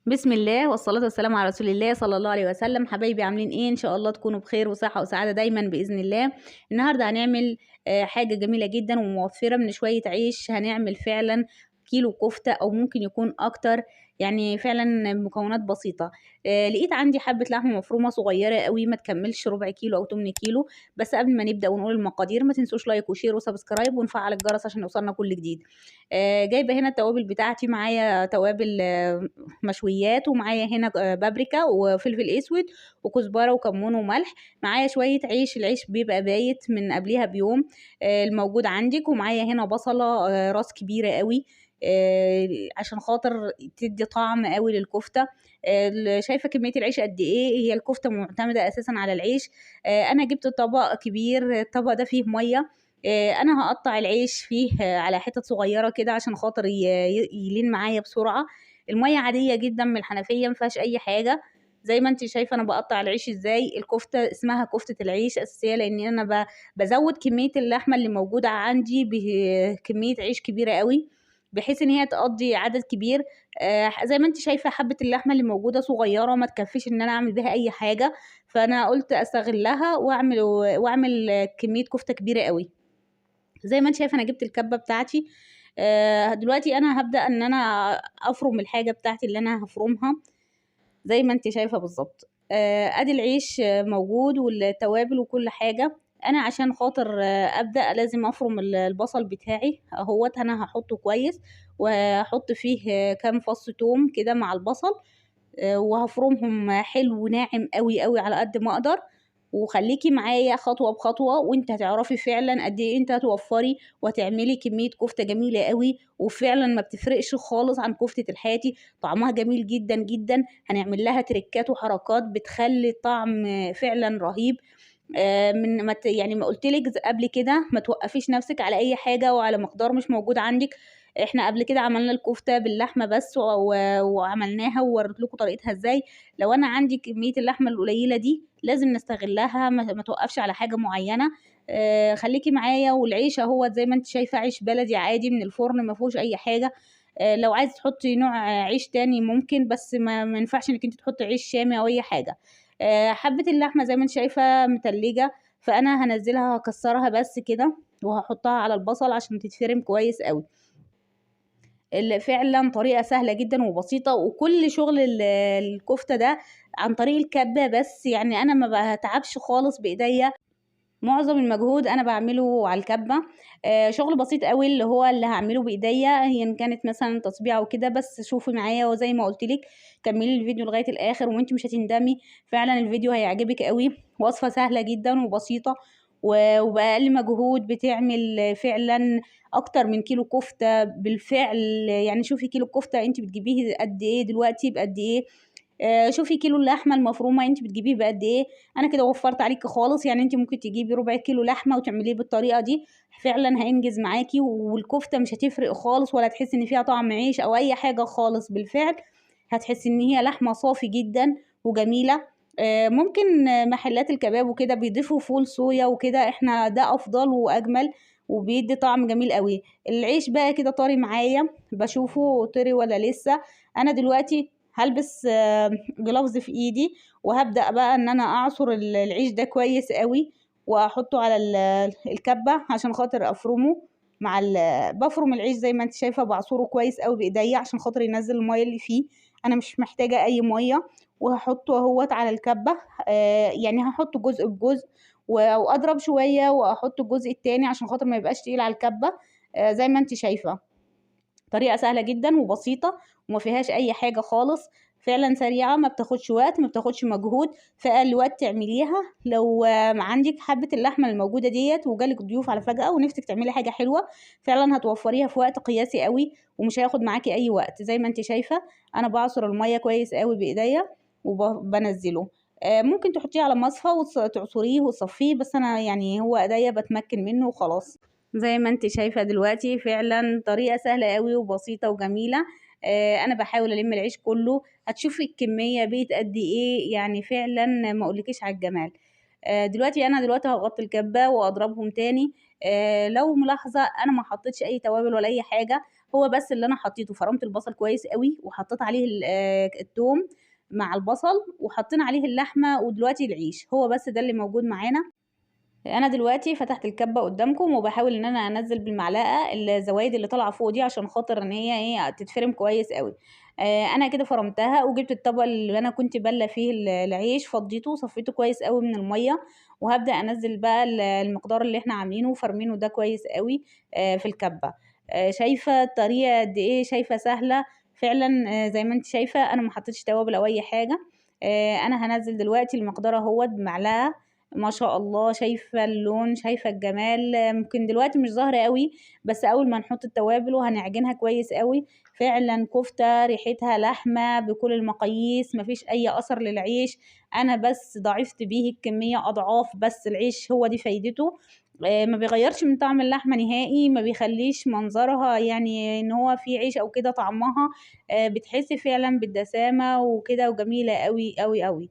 بسم الله والصلاة والسلام على رسول الله صلى الله عليه وسلم. حبايبي عاملين ايه؟ ان شاء الله تكونوا بخير وصحة وسعادة دايما بإذن الله. النهاردة هنعمل حاجة جميلة جدا وموفرة من شوية عيش. هنعمل فعلا كيلو كفتة او ممكن يكون اكتر، يعني فعلا مكونات بسيطة. لقيت عندي حبة لحمة مفرومة صغيرة قوي ما تكملش ربع كيلو او 8 كيلو. بس قبل ما نبدأ ونقول المقادير ما تنسوش لايك وشير وسبسكرايب ونفعل الجرس عشان يوصلنا كل جديد. جايبة هنا التوابل بتاعتي، معايا توابل مشويات، ومعايا هنا بابريكا وفلفل اسود وكزبره وكمون وملح. معايا شويه عيش، العيش بيبقى بايت من قبلها بيوم الموجود عندك. ومعايا هنا بصله راس كبيره قوي عشان خاطر تدي طعم قوي للكفته. شايفه كميه العيش قد ايه؟ هي الكفته معتمده اساسا على العيش. انا جبت طبق كبير، الطبق ده فيه ميه. انا هقطع العيش فيه على حتت صغيره كده عشان خاطر يلين معايا بسرعه. الميه عاديه جدا من الحنفيه، ما فيهاش اي حاجه. زي ما انت شايفه انا بقطع العيش ازاي. الكفته اسمها كفته العيش اساسيه لان انا بزود كميه اللحمه اللي موجوده عندي بكميه عيش كبيره قوي، بحيث ان هي تقضي عدد كبير. زي ما انت شايفه حبه اللحمه اللي موجوده صغيره ما تكفيش ان انا اعمل بيها اي حاجه. فانا قلت استغلها واعمل كميه كفته كبيره قوي. زي ما انت شايفه انا جبت الكبه بتاعتي. دلوقتي انا هبدا ان انا افرم الحاجه بتاعتي اللي انا هفرمها زي ما انت شايفه بالظبط. ادي العيش موجود والتوابل وكل حاجه. انا عشان خاطر ابدا لازم افرم البصل بتاعي اهوت. انا هحطه كويس وهحط فيه كام فص توم كده مع البصل. وهفرمهم حلو ناعم قوي قوي على قد ما اقدر. وخليكي معايا خطوه بخطوه وانت هتعرفي فعلا قد ايه انت هتوفري وتعملي كميه كفته جميله قوي، وفعلا ما بتفرقش خالص عن كفته الحياتي. طعمها جميل جدا جدا. هنعمل لها تريكات وحركات بتخلي الطعم فعلا رهيب. من ما يعني ما قلت لك قبل كده ما توقفيش نفسك على اي حاجه وعلى مقدار مش موجود عندك. احنا قبل كده عملنا الكفته باللحمه بس وعملناها ووريت لكم طريقتها ازاي. لو انا عندي كميه اللحمه القليله دي لازم نستغلها، ما توقفش على حاجه معينه. خليكي معايا. والعيش اهو زي ما انت شايفه عيش بلدي عادي من الفرن ما فيهوش اي حاجه. لو عايز تحطي نوع عيش تاني ممكن، بس ما ينفعش انك انت تحطي عيش شامي او اي حاجه. حبة اللحمة زي ما انت شايفة متلجة، فانا هنزلها هكسرها بس كده وهحطها على البصل عشان تتفرم كويس قوي. فعلا طريقة سهلة جدا وبسيطة، وكل شغل الكفتة ده عن طريق الكبة بس. يعني انا ما بتعبش خالص بايديا، معظم المجهود انا بعمله على الكبه. شغل بسيط قوي اللي هو اللي هعمله بايديا، هي ان كانت مثلا تصبيعه وكده بس. شوفي معايا وزي ما قلت لك كملي الفيديو لغايه الاخر وانت مش هتندمي. فعلا الفيديو هيعجبك قوي. وصفه سهله جدا وبسيطه وباقل مجهود بتعمل فعلا اكتر من كيلو كفته بالفعل. يعني شوفي كيلو كفته انت بتجيبيه قد ايه دلوقتي بقد ايه. شوفي كيلو اللحمه المفرومه انت بتجيبيه بقد ايه. انا كده وفرت عليكي خالص. يعني انت ممكن تجيبي ربع كيلو لحمه وتعمليه بالطريقه دي، فعلا هينجز معاكي. والكفته مش هتفرق خالص ولا تحسي ان فيها طعم عيش او اي حاجه خالص. بالفعل هتحسي ان هي لحمه صافي جدا وجميله. ممكن محلات الكباب وكده بيضيفوا فول صويا وكده، احنا ده افضل واجمل وبيدي طعم جميل قوي. العيش بقى كده طري معايا، بشوفه طري ولا لسه. انا دلوقتي هلبس جلافز في ايدي وهبدأ بقى ان انا اعصر العيش ده كويس قوي واحطه على الكبة عشان خاطر افرمه بفرم العيش زي ما انت شايفة، بعصره كويس قوي بايديا عشان خاطر ينزل المية اللي فيه. انا مش محتاجة اي مية. وهحطه اهوت على الكبة. يعني هحط جزء بجزء واضرب شوية واحط الجزء التاني عشان خاطر ما يبقاش تقيل على الكبة. زي ما انت شايفة طريقة سهلة جدا وبسيطة وما فيهاش اي حاجة خالص. فعلا سريعة، ما بتاخدش وقت، ما بتاخدش مجهود، في اقل وقت تعمليها. لو عندك حبة اللحمة الموجودة ديت وجالك ضيوف على فجأة ونفسك تعملي حاجة حلوة، فعلا هتوفريها في وقت قياسي قوي ومش هياخد معاكي اي وقت. زي ما انت شايفة انا بعصر المية كويس قوي بايديا وبنزله. ممكن تحطيه على مصفى وتعصريه وتصفيه، بس انا يعني هو ايديا بتمكن منه وخلاص. زي ما انت شايفة دلوقتي فعلا طريقة سهلة قوي وبسيطة وجميلة. انا بحاول الم العيش كله. هتشوفي الكمية بقت قد ايه، يعني فعلا ما اقولكيش على الجمال. دلوقتي انا هغطي الكبة واضربهم تاني. لو ملاحظة انا ما حطيتش اي توابل ولا اي حاجة. هو بس اللي انا حطيته. فرمت البصل كويس قوي وحطيت عليه الثوم مع البصل، وحطينا عليه اللحمه ودلوقتي العيش. هو بس ده اللي موجود معانا. انا دلوقتي فتحت الكبه قدامكم وبحاول ان انا انزل بالمعلقه الزوايد اللي طالعه فوق دي عشان خاطر ان هي ايه تتفرم كويس قوي. انا كده فرمتها وجبت الطبق اللي انا كنت بله فيه العيش، فضيته وصفيته كويس قوي من الميه، وهبدا انزل بقى المقدار اللي احنا عاملينه وفرمينه ده كويس قوي في الكبه. شايفه الطريقه قد ايه؟ شايفه سهله فعلا. زي ما انت شايفه انا ما حطيتش توابل او اي حاجه. انا هنزل دلوقتي المقدار اهوت بمعلقه. ما شاء الله، شايفة اللون، شايفة الجمال. ممكن دلوقتي مش ظاهرة قوي، بس اول ما نحط التوابل وهنعجنها كويس قوي فعلا كفتة ريحتها لحمة بكل المقاييس، مفيش اي اثر للعيش. انا بس ضعفت بيه الكمية اضعاف، بس العيش هو دي فايدته. ما بيغيرش من طعم اللحمة نهائي، ما بيخليش منظرها يعني ان هو في عيش او كده. طعمها بتحسي فعلا بالدسامة وكده، وجميلة قوي قوي قوي.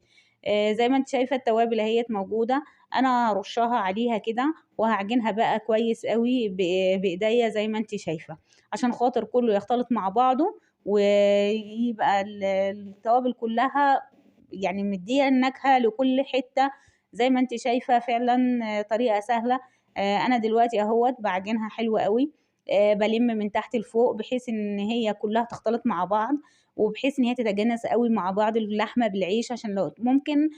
زي ما انت شايفة التوابل اهيت موجودة. انا هرشها عليها كده وهعجنها بقى كويس قوي بايديا زي ما انت شايفة، عشان خاطر كله يختلط مع بعضه ويبقى التوابل كلها يعني مدية النكهة لكل حتة. زي ما انت شايفة فعلا طريقة سهلة. انا دلوقتي اهوت بعجنها حلوة قوي. بلم من تحت لفوق بحيث ان هي كلها تختلط مع بعض، وبحيث ان هي تتجانس قوي مع بعض اللحمه بالعيش. عشان لو ممكن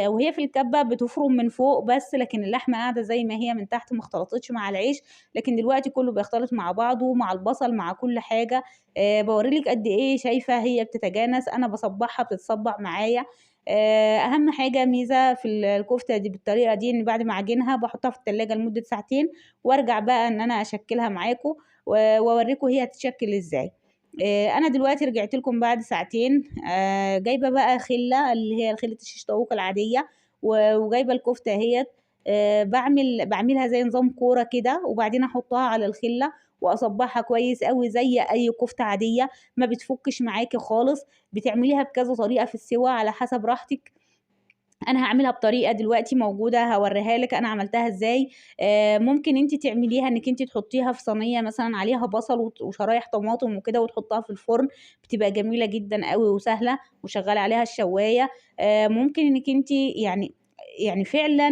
وهي في الكبه بتفرم من فوق بس، لكن اللحمه قاعده زي ما هي من تحت ما اختلطتش مع العيش. لكن دلوقتي كله بيختلط مع بعضه مع البصل مع كل حاجه. بوريلك قد ايه شايفه هي بتتجانس. انا بصبعها بتتصبع معايا. اهم حاجه ميزه في الكفته دي بالطريقه دي ان بعد ما اعجنها بحطها في التلاجة لمده ساعتين، وارجع بقى ان انا اشكلها معاكم واوريكم هي هتتشكل ازاي. انا دلوقتي رجعت لكم بعد ساعتين. جايبه بقى خله اللي هي خله الشيش طاووق العاديه، وجايبه الكفته اهيت. بعملها زي نظام كوره كده، وبعدين احطها على الخله واصبعها كويس قوي زي اي كفته عاديه، ما بتفكش معاكي خالص. بتعمليها بكذا طريقه في السوا على حسب راحتك. انا هعملها بطريقه دلوقتي موجوده هوريها لك انا عملتها ازاي. ممكن انت تعمليها انك انت تحطيها في صينيه مثلا عليها بصل وشرايح طماطم وكده وتحطها في الفرن، بتبقى جميله جدا قوي وسهله، وشغاله عليها الشوايه. ممكن انك انت يعني فعلا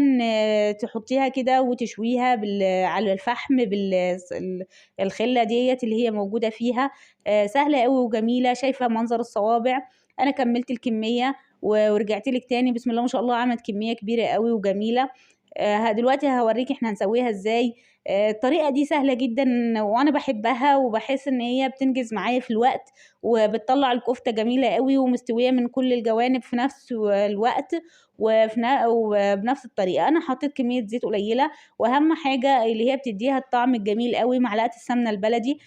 تحطيها كده وتشويها على الفحم بالخله ديت اللي هي موجوده فيها. سهله قوي وجميله. شايفه منظر الصوابع. انا كملت الكميه ورجعت لك تاني. بسم الله ما شاء الله، عملت كميه كبيره قوي وجميله. دلوقتي هوريكي احنا هنسويها ازاي. الطريقه دي سهله جدا وانا بحبها، وبحس ان هي بتنجز معايا في الوقت، وبتطلع الكفته جميله قوي ومستويه من كل الجوانب في نفس الوقت وبنفس الطريقه. انا حطيت كميه زيت قليله، واهم حاجه اللي هي بتديها الطعم الجميل قوي معلقه السمنه البلدي.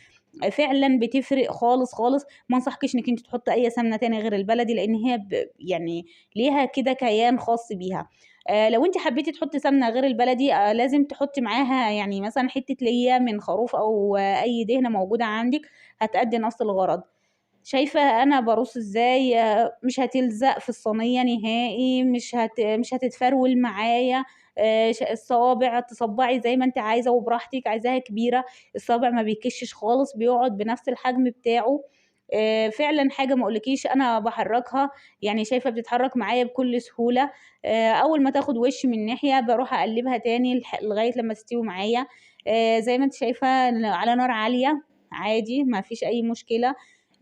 فعلا بتفرق خالص خالص. ما انصحكش انك انت تحطي اي سمنه تاني غير البلدي، لان هي يعني ليها كده كيان خاص بيها. لو انت حبيتي تحطي سمنه غير البلدي لازم تحطي معاها يعني مثلا حته ليا من خروف او اي دهنه موجوده عندك، هتأدي نفس الغرض. شايفة أنا برص إزاي. مش هتلزق في الصينية نهائي، مش هتتفرول معايا. الصوابع تصبعي زي ما انت عايزة وبراحتك. عايزاها كبيرة، الصابع ما بيكشش خالص، بيقعد بنفس الحجم بتاعه. فعلا حاجة ما اقولكيش. انا بحركها يعني شايفة بتتحرك معايا بكل سهولة. اول ما تاخد وش من ناحية بروح اقلبها تاني لغاية لما تستوي معايا. زي ما انت شايفة على نار عالية عادي، ما فيش اي مشكلة.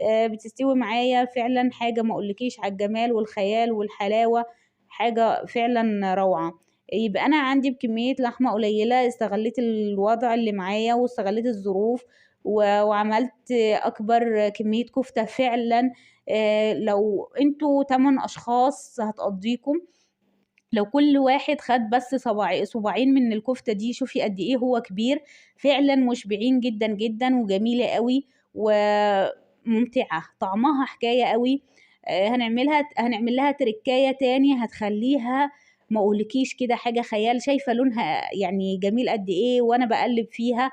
بتستوي معايا فعلا. حاجة ما اقولكيش على الجمال والخيال والحلاوة، حاجة فعلا روعة. يبقى انا عندي بكمية لحمة قليلة استغليت الوضع اللي معايا واستغليت الظروف وعملت اكبر كمية كفتة فعلا. لو انتوا 8 اشخاص هتقضيكم. لو كل واحد خد بس صباعين من الكفتة دي، شوفي قد ايه هو كبير. فعلا مشبعين جدا جدا وجميلة قوي وممتعة، طعمها حكاية قوي. هنعمل لها تركاية تاني هتخليها ما اقولكيش كده حاجة خيال. شايفة لونها يعني جميل قد ايه وانا بقلب فيها.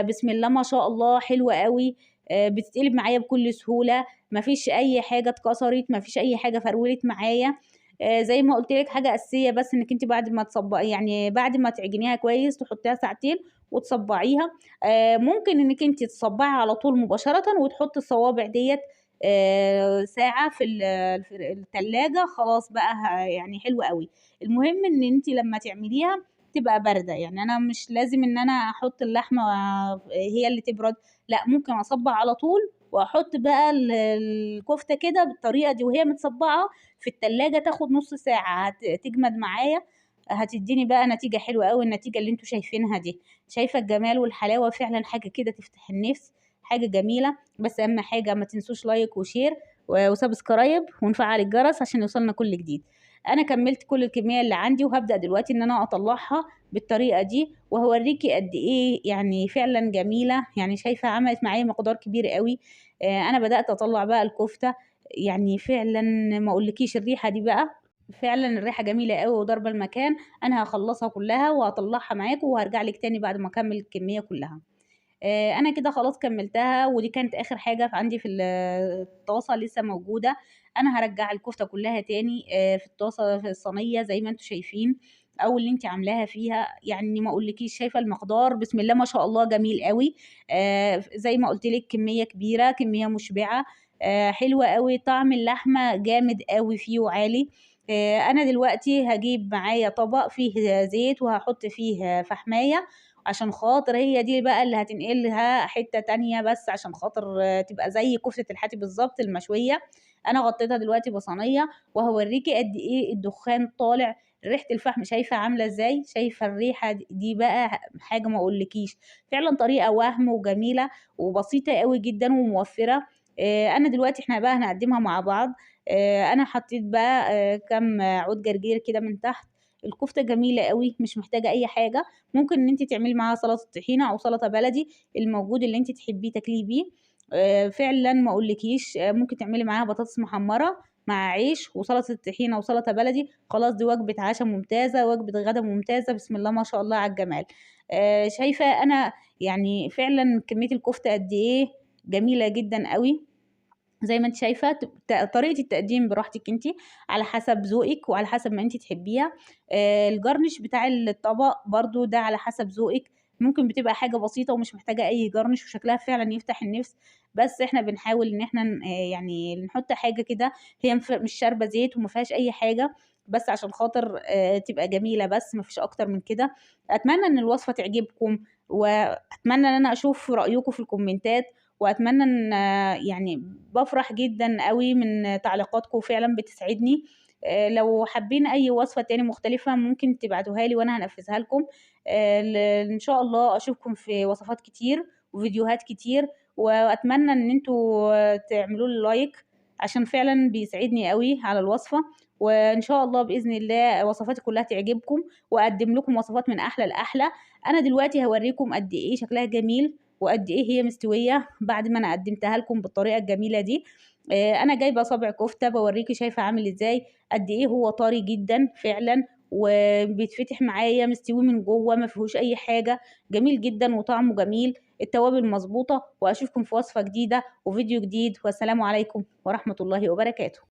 بسم الله ما شاء الله، حلوة قوي. بتتقلب معايا بكل سهولة، مفيش اي حاجة اتكسرت، مفيش اي حاجة فرولت معايا. زي ما قلت لك حاجه اساسيه، بس انك انت بعد ما تصبقي يعني بعد ما تعجنيها كويس تحطيها ساعتين وتصبعيها. ممكن انك انت تصبعي على طول مباشرة وتحطي الصوابع ديت ساعة في التلاجة، خلاص بقى يعني حلو قوي. المهم ان انت لما تعمليها تبقى باردة، يعني انا مش لازم ان انا احط اللحمة هي اللي تبرد، لا ممكن اصبع على طول واحط بقى الكفتة كده بالطريقة دي وهي متصبعة في التلاجة، تاخد نص ساعة تجمد معايا، هتديني بقى نتيجة حلوة قوي، النتيجة اللي انتوا شايفينها دي. شايفة الجمال والحلاوة، فعلا حاجة كده تفتح النفس، حاجة جميلة. بس اهم حاجة ما تنسوش لايك وشير وسبسكرايب ونفعل الجرس عشان يوصلنا كل جديد. انا كملت كل الكمية اللي عندي وهبدأ دلوقتي ان انا اطلعها بالطريقة دي وهوريكي قد ايه يعني فعلا جميلة. يعني شايفة عملت معايا مقدار كبير قوي. انا بدأت اطلع بقى الكفتة، يعني فعلا ما اقولكيش الريحة دي بقى، فعلا الريحة جميلة قوي وضربة المكان. انا هخلصها كلها وهطلعها معاكم وهرجع لك تاني بعد ما اكمل الكمية كلها. انا كده خلاص كملتها، ودي كانت اخر حاجة عندي في الطاسة لسه موجودة. انا هرجع الكفتة كلها تاني في الطاسة في الصينية زي ما انتم شايفين، او اللي انت عاملاها فيها. يعني ما اقولكيش، شايفة المقدار بسم الله ما شاء الله جميل قوي. زي ما قلت لك كمية كبيرة، كمية مشبعة، حلوة قوي، طعم اللحمة جامد قوي فيه وعالي. انا دلوقتي هجيب معايا طبق فيه زيت وهحط فيه فحماية، عشان خاطر هي دي بقى اللي هتنقلها حتة تانية، بس عشان خاطر تبقى زي كفتة الحاتي بالظبط المشوية. انا غطيتها دلوقتي بصينية وهوريكي قد ايه الدخان طالع، ريحة الفحم شايفة عاملة ازاي، شايفة الريحة دي بقى حاجة ما اقولكيش. فعلا طريقة وهم وجميلة وبسيطة قوي جدا وموفرة. انا دلوقتي احنا بقى هنقدمها مع بعض. انا حطيت بقى كام عود جرجير كده من تحت. الكفتة جميلة قوي مش محتاجة اي حاجة. ممكن ان انت تعملي معاها سلطة طحينة او سلطة بلدي، الموجود اللي انت تحبيه تاكليه بيه. فعلا ما اقولكيش، ممكن تعملي معاها بطاطس محمرة مع عيش وسلطة طحينة وسلطة بلدي، خلاص دي وجبة عشاء ممتازة، وجبة غدا ممتازة، بسم الله ما شاء الله على الجمال. شايفة انا يعني فعلا كمية الكفتة قد ايه جميلة جدا قوي. زي ما انت شايفه طريقه التقديم براحتك انت، على حسب ذوقك وعلى حسب ما انت تحبيها. الجرنش بتاع الطبق برضو ده على حسب ذوقك، ممكن بتبقى حاجه بسيطه ومش محتاجه اي جرنش وشكلها فعلا يفتح النفس. بس احنا بنحاول ان احنا يعني نحط حاجه كده، هي مش شاربه زيت وما فيهاش اي حاجه، بس عشان خاطر تبقى جميله، بس ما فيش اكتر من كده. اتمنى ان الوصفه تعجبكم، واتمنى ان انا اشوف رايكم في الكومنتات، واتمنى ان يعني بفرح جدا قوي من تعليقاتكم، فعلا بتسعدني. لو حابين اي وصفة تاني مختلفة ممكن تبعتوها لي وانا هنفذها لكم. ان شاء الله اشوفكم في وصفات كتير وفيديوهات كتير، واتمنى ان انتوا تعملوا لي لايك عشان فعلا بيسعدني قوي على الوصفة. وان شاء الله باذن الله وصفاتي كلها تعجبكم واقدم لكم وصفات من احلى لاحلى. انا دلوقتي هوريكم قد ايه شكلها جميل وقد ايه هي مستويه بعد ما انا قدمتها لكم بالطريقه الجميله دي. انا جايبه صابع كفته بوريكي شايفه عامل ازاي، قد ايه هو طري جدا فعلا، وبيتفتح معايا مستوي من جوه ما فيهوش اي حاجه، جميل جدا وطعمه جميل، التوابل مظبوطه. واشوفكم في وصفه جديده وفيديو جديد، والسلام عليكم ورحمه الله وبركاته.